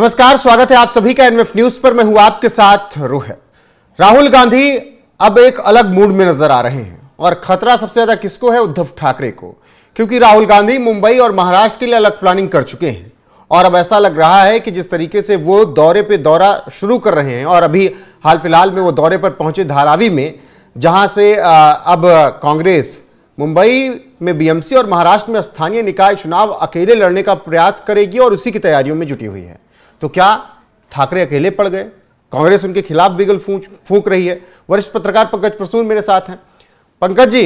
नमस्कार, स्वागत है आप सभी का एनएफ न्यूज पर। मैं हूं आपके साथ रोहित। राहुल गांधी अब एक अलग मूड में नजर आ रहे हैं और खतरा सबसे ज्यादा किसको है? उद्धव ठाकरे को, क्योंकि राहुल गांधी मुंबई और महाराष्ट्र के लिए अलग प्लानिंग कर चुके हैं और अब ऐसा लग रहा है कि जिस तरीके से वो दौरे पे दौरा शुरू कर रहे हैं और अभी हाल फिलहाल में वो दौरे पर पहुंचे धारावी में, जहां से अब कांग्रेस मुंबई में बीएमसी और महाराष्ट्र में स्थानीय निकाय चुनाव अकेले लड़ने का प्रयास करेगी और उसी की तैयारियों में जुटी हुई है। तो क्या ठाकरे अकेले पड़ गए? कांग्रेस उनके खिलाफ बिगल फूंक रही है। वरिष्ठ पत्रकार पंकज प्रसून मेरे साथ हैं। पंकज जी,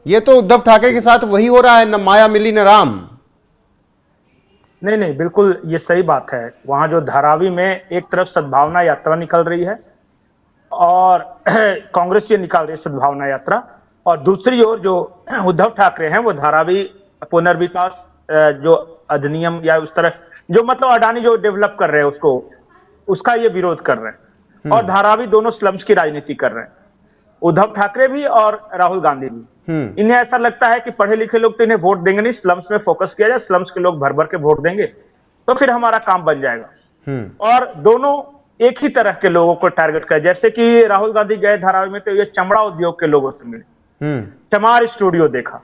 ये तो उद्धव ठाकरे के साथ वही हो रहा है, न माया मिली न राम। नहीं, बिल्कुल ये सही बात है। वहां जो धारावी में एक तरफ सद्भावना यात्रा निकल रही है और कांग्रेस ये निकाल रही है सद्भावना यात्रा, और दूसरी ओर जो उद्धव ठाकरे हैं वो धारावी पुनर्विकास जो अधिनियम या उस तरह जो मतलब अडानी जो डेवलप कर रहे हैं उसका ये विरोध कर रहे हैं और धारावी दोनों स्लम्स की राजनीति कर रहे हैं, उद्धव ठाकरे भी और राहुल गांधी भी। इन्हें ऐसा लगता है कि पढ़े लिखे लोग तो इन्हें वोट देंगे नहीं, स्लम्स में फोकस किया जाए, स्लम्स के लोग भर भर के वोट देंगे तो फिर हमारा काम बन जाएगा। और दोनों एक ही तरह के लोगों को टारगेट कर, जैसे कि राहुल गांधी गए धारावी में तो ये चमड़ा उद्योग के लोगों से मिले, चमार स्टूडियो देखा,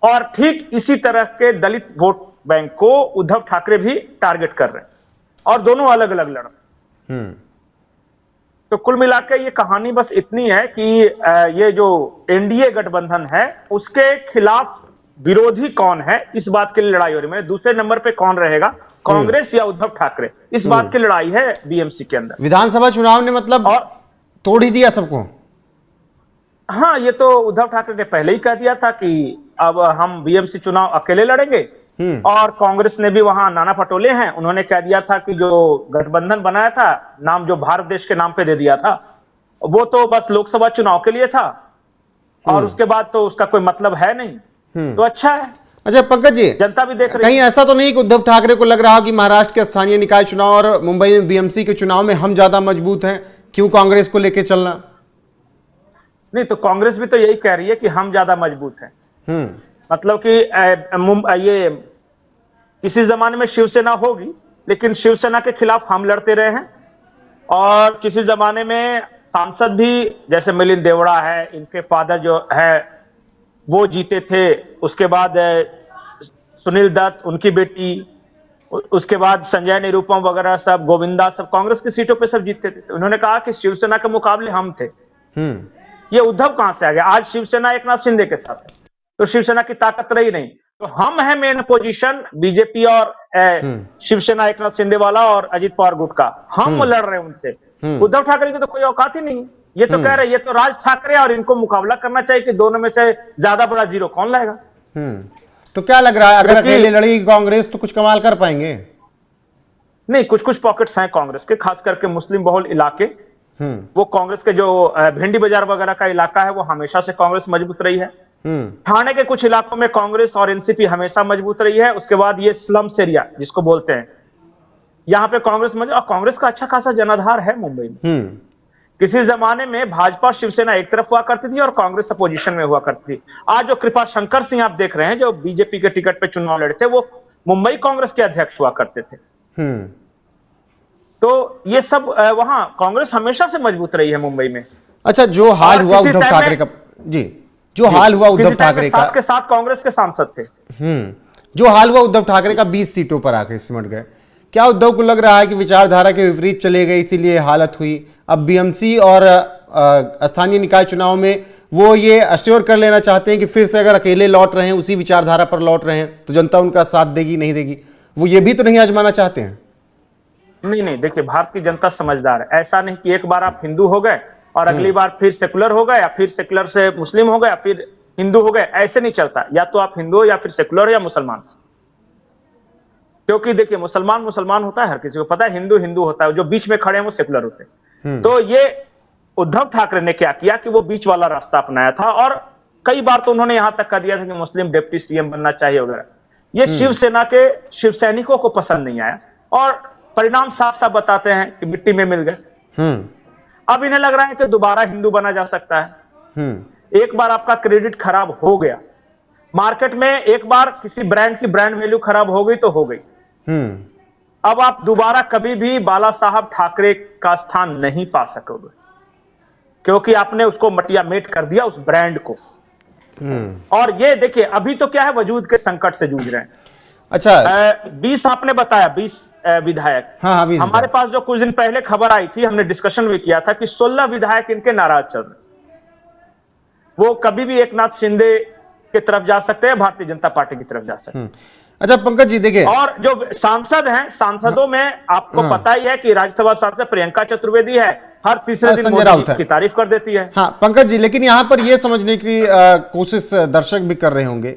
और ठीक इसी तरह के दलित वोट बैंक को उद्धव ठाकरे भी टारगेट कर रहे हैं और दोनों अलग अलग लड़ रहे हैं। तो कुल मिलाकर ये कहानी बस इतनी है कि ये जो एनडीए गठबंधन है उसके खिलाफ विरोधी कौन है, इस बात की लड़ाई हो रही है। दूसरे नंबर पे कौन रहेगा, कांग्रेस या उद्धव ठाकरे, इस बात की लड़ाई है बीएमसी के अंदर। विधानसभा चुनाव ने मतलब और तोड़ ही दिया सबको। हाँ, ये तो उद्धव ठाकरे ने पहले ही कह दिया था कि अब हम बीएमसी चुनाव अकेले लड़ेंगे, और कांग्रेस ने भी वहां नाना पटोले हैं, उन्होंने कह दिया था कि जो गठबंधन बनाया था, नाम जो भारत देश के नाम पे दे दिया था, वो तो बस लोकसभा चुनाव के लिए था और उसके बाद तो उसका कोई मतलब है नहीं। तो अच्छा है। अच्छा पंकज जी, जनता भी देख रही है। कहीं ऐसा तो नहीं कि उद्धव ठाकरे को लग रहा कि महाराष्ट्र के स्थानीय निकाय चुनाव और मुंबई में बीएमसी के चुनाव में हम ज्यादा मजबूत हैं, क्यों कांग्रेस को लेके चलना? नहीं, तो कांग्रेस भी तो यही कह रही है कि हम ज्यादा मजबूत हैं। मतलब कि ये किसी जमाने में शिवसेना होगी, लेकिन शिवसेना के खिलाफ हम लड़ते रहे हैं, और किसी जमाने में सांसद भी जैसे मिलिंद देवड़ा है, इनके फादर जो है वो जीते थे, उसके बाद सुनील दत्त उनकी बेटी, उसके बाद संजय निरुपम वगैरह सब, गोविंदा सब कांग्रेस की सीटों पे सब जीतते थे। तो उन्होंने कहा कि शिवसेना के मुकाबले हम थे। ये उद्धव कहां से आ गया? आज शिवसेना एकनाथ शिंदे के साथ है, तो शिवसेना की ताकत रही नहीं, तो हम है मेन पोजीशन, बीजेपी और शिवसेना एकनाथ शिंदे वाला और अजित पवार गुट का, हम लड़ रहे हैं उनसे। उद्धव ठाकरे की तो कोई औकात ही नहीं। ये तो कह रहे ये तो राज ठाकरे और इनको मुकाबला करना चाहिए कि दोनों में से ज्यादा बड़ा जीरो कौन लाएगा। तो क्या लग रहा है, अगर अकेले लड़ेगी कांग्रेस तो कुछ कमाल कर पाएंगे? नहीं, कुछ कुछ पॉकेट्स हैं कांग्रेस के, खास करके मुस्लिम बहुल इलाके। वो कांग्रेस के जो भिंडी बाजार वगैरह का इलाका है, वो हमेशा से कांग्रेस मजबूत रही है। ठाणे के कुछ इलाकों में कांग्रेस और एनसीपी हमेशा मजबूत रही है। उसके बाद ये स्लम्स एरिया जिसको बोलते हैं, यहाँ पे कांग्रेस मजबूत, और कांग्रेस का अच्छा खासा जनाधार है मुंबई में। किसी जमाने में भाजपा शिवसेना एक तरफ हुआ करती थी और कांग्रेस अपोजिशन में हुआ करती थी। आज जो कृपा शंकर सिंह आप देख रहे हैं, जो बीजेपी के टिकट पे चुनाव लड़े थे, वो मुंबई कांग्रेस के अध्यक्ष हुआ करते थे। तो ये सब वहां कांग्रेस हमेशा से मजबूत रही है मुंबई में। अच्छा, जो हाल हुआ उद्धव ठाकरे का, जी, जो हाल हुआ उद्धव ठाकरे का के साथ कांग्रेस के सांसद थे, जो हाल हुआ उद्धव ठाकरे का 20 सीटों पर आके सिमट गए, क्या उद्धव को लग रहा है कि विचारधारा के विपरीत चले गए इसीलिए हालत हुई? अब बीएमसी और स्थानीय निकाय चुनाव में वो ये अश्योर कर लेना चाहते हैं कि फिर से अगर अकेले लौट रहे हैं, उसी विचारधारा पर लौट रहे हैं, तो जनता उनका साथ देगी नहीं देगी? वो ये भी तो नहीं आजमाना चाहते हैं? नहीं, देखिए, भारत की जनता समझदार है। ऐसा नहीं कि एक बार आप हिंदू हो गए और अगली बार फिर सेकुलर हो गए, या फिर सेकुलर से मुस्लिम हो गए, या फिर हिंदू हो गए। ऐसे नहीं चलता, या तो आप हिंदू हो या फिर सेकुलर हो या मुसलमान। क्योंकि देखिए, मुसलमान होता है, हर किसी को पता है, हिंदू होता है, जो बीच में खड़े हैं वो सेकुलर होते हैं। तो ये उद्धव ठाकरे ने क्या किया कि वो बीच वाला रास्ता अपनाया था, और कई बार तो उन्होंने यहां तक कह दिया था कि मुस्लिम डिप्टी सीएम बनना चाहिए वगैरह। ये शिवसेना के शिव सैनिकों को पसंद नहीं आया, और परिणाम साफ साफ बताते हैं कि मिट्टी में मिल गए। अब इन्हें लग रहा है कि दोबारा हिंदू बना जा सकता है। एक बार आपका क्रेडिट खराब हो गया मार्केट में, एक बार किसी ब्रांड की ब्रांड वैल्यू खराब हो गई तो हो गई। अब आप दोबारा कभी भी बाला साहब ठाकरे का स्थान नहीं पा सकोगे, क्योंकि आपने उसको मटियामेट कर दिया, उस ब्रांड को। और ये देखिए, अभी तो क्या है, वजूद के संकट से जूझ रहे हैं। अच्छा, 20 आपने बताया, 20 विधायक। हाँ, 20 हमारे पास जो कुछ दिन पहले खबर आई थी, हमने डिस्कशन भी किया था कि 16 विधायक इनके नाराज चल रहे। वो कभी भी एकनाथ शिंदे की तरफ जा सकते हैं, भारतीय जनता पार्टी की तरफ जा सकते हैं। अच्छा पंकज जी देखिए, और जो सांसद हैं, सांसदों में आपको पता ही है कि राज्यसभा सांसद प्रियंका चतुर्वेदी है, हर तीसरे दिन संजय राउत मोदी की तारीफ कर देती है। हाँ पंकज जी, लेकिन यहाँ पर यह समझने की कोशिश दर्शक भी कर रहे होंगे,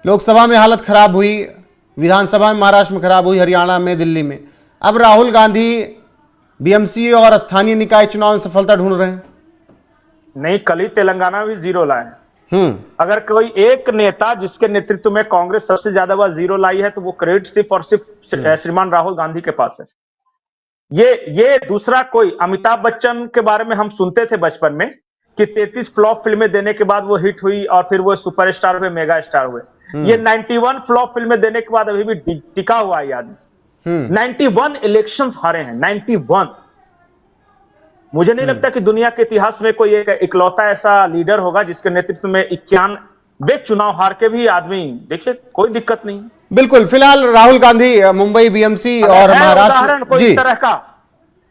लोकसभा में हालत खराब हुई, विधानसभा में महाराष्ट्र में खराब हुई, हरियाणा में, दिल्ली में, अब राहुल गांधी बीएमसी और स्थानीय निकाय चुनाव में सफलता ढूंढ रहे हैं। नहीं, कल ही तेलंगाना में भी 0 लाए। अगर कोई एक नेता जिसके नेतृत्व में कांग्रेस सबसे ज्यादा बार 0 लाई है, तो वो क्रेडिट सिर्फ और सिर्फ श्रीमान राहुल गांधी के पास है। ये दूसरा कोई, अमिताभ बच्चन के बारे में हम सुनते थे बचपन में कि 33 फ्लॉप फिल्में देने के बाद वो हिट हुई और फिर वो सुपरस्टार हुए, मेगा स्टार हुए। ये 91 फ्लॉप फिल्में देने के बाद अभी भी टिका हुआ है आदमी। 91 इलेक्शंस हारे हैं, 91। मुझे नहीं लगता कि दुनिया के इतिहास में कोई एक इकलौता ऐसा लीडर होगा जिसके नेतृत्व में 91 चुनाव हार के भी आदमी, देखिए कोई दिक्कत नहीं। बिल्कुल, फिलहाल राहुल गांधी मुंबई बीएमसी और महाराष्ट्र कोई इस तरह का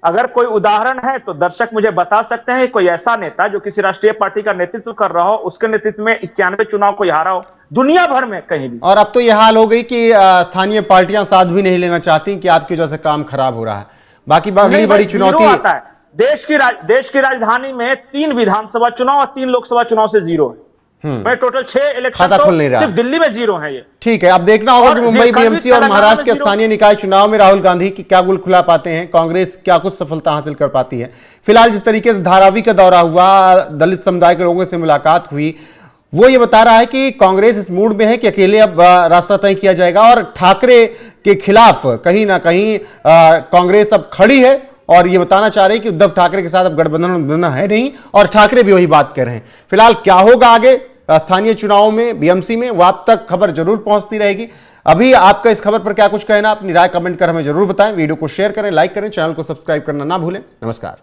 अगर कोई उदाहरण है तो दर्शक मुझे बता सकते हैं, कोई ऐसा नेता जो किसी राष्ट्रीय पार्टी का नेतृत्व कर रहा हो, उसके नेतृत्व में 91 चुनाव कोई हारा हो दुनिया भर में कहीं भी। और अब तो यह हाल हो गई कि स्थानीय पार्टियां साथ भी नहीं लेना चाहती कि आपकी वजह से काम खराब हो रहा है। बाकी अगली बड़ी चुनौती आता है, देश की राजधानी में 3 विधानसभा चुनाव और 3 लोकसभा चुनाव से 0 है। मैं टोटल 6 इलेक्शन खाता खुल नहीं रहा, सिर्फ दिल्ली में 0 है। ये ठीक है, अब देखना होगा कि मुंबई बीएमसी और महाराष्ट्र के स्थानीय निकाय चुनाव में राहुल गांधी की क्या गुल खुला पाते हैं, कांग्रेस क्या कुछ सफलता हासिल कर पाती है। फिलहाल जिस तरीके से धारावी का दौरा हुआ, दलित समुदाय के लोगों से मुलाकात हुई, वो ये बता रहा है कि कांग्रेस इस मूड में है कि अकेले अब रास्ता तय किया जाएगा और ठाकरे के खिलाफ कहीं ना कहीं कांग्रेस अब खड़ी है और ये बताना चाह रहे हैं कि उद्धव ठाकरे के साथ अब गठबंधन बनना है नहीं, और ठाकरे भी वही बात कर रहे हैं। फिलहाल क्या होगा आगे स्थानीय चुनावों में, बीएमसी में, वो आप तक खबर जरूर पहुंचती रहेगी। अभी आपका इस खबर पर क्या कुछ कहना, अपनी राय कमेंट कर हमें जरूर बताएं। वीडियो को शेयर करें, लाइक करें, चैनल को सब्सक्राइब करना ना भूलें। नमस्कार।